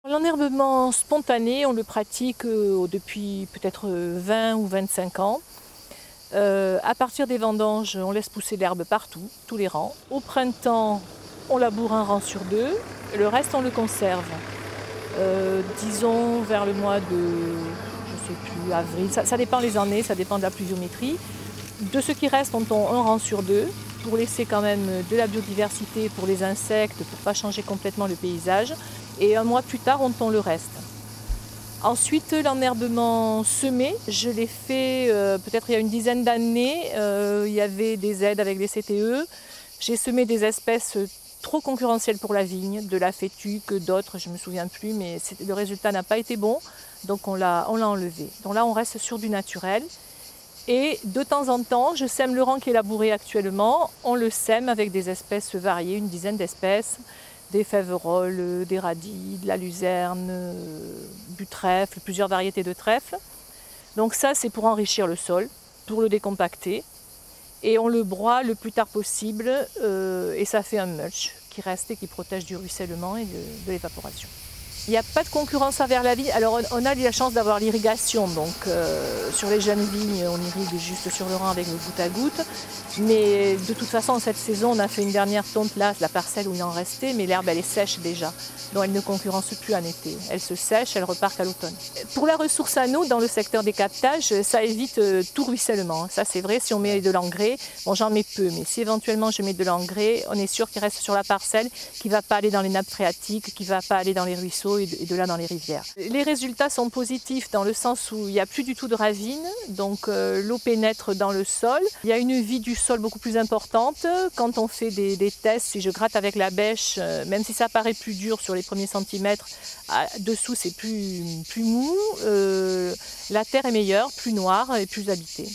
L'enherbement spontané, on le pratique depuis peut-être 20 ou 25 ans. À partir des vendanges, on laisse pousser l'herbe partout, tous les rangs. Au printemps, on laboure un rang sur deux, le reste on le conserve. Disons vers le mois de, je sais plus, avril, ça dépend les années, ça dépend de la pluviométrie. De ce qui reste, on tond un rang sur deux pour laisser quand même de la biodiversité pour les insectes, pour ne pas changer complètement le paysage. Et un mois plus tard, on tond le reste. Ensuite, l'enherbement semé, je l'ai fait peut-être il y a une dizaine d'années. Il y avait des aides avec les CTE. J'ai semé des espèces trop concurrentielles pour la vigne, de la fétuque, d'autres, je ne me souviens plus, mais le résultat n'a pas été bon, donc on l'a enlevé. Donc là, on reste sur du naturel. Et de temps en temps, je sème le rang qui est labouré actuellement. On le sème avec des espèces variées, une dizaine d'espèces. Des fèverolles, des radis, de la luzerne, du trèfle, plusieurs variétés de trèfle. Donc ça, c'est pour enrichir le sol, pour le décompacter. Et on le broie le plus tard possible et ça fait un mulch qui reste et qui protège du ruissellement et de l'évaporation. Il n'y a pas de concurrence envers la vigne. Alors on a la chance d'avoir l'irrigation, donc sur les jeunes vignes, on irrigue juste sur le rang avec le goutte à goutte. Mais de toute façon, cette saison, on a fait une dernière tonte là, la parcelle où il en restait, mais l'herbe elle est sèche déjà. Donc elle ne concurrence plus en été. Elle se sèche, elle repart qu'à l'automne. Pour la ressource en eau, dans le secteur des captages, ça évite tout ruissellement. Ça c'est vrai, si on met de l'engrais, bon j'en mets peu, mais si éventuellement je mets de l'engrais, on est sûr qu'il reste sur la parcelle, qu'il ne va pas aller dans les nappes phréatiques, qu'il ne va pas aller dans les ruisseaux et de là dans les rivières. Les résultats sont positifs dans le sens où il n'y a plus du tout de ravines, donc l'eau pénètre dans le sol. Il y a une vie du sol beaucoup plus importante. Quand on fait des tests, si je gratte avec la bêche, même si ça paraît plus dur sur les premiers centimètres, dessous c'est plus mou, la terre est meilleure, plus noire et plus habitée.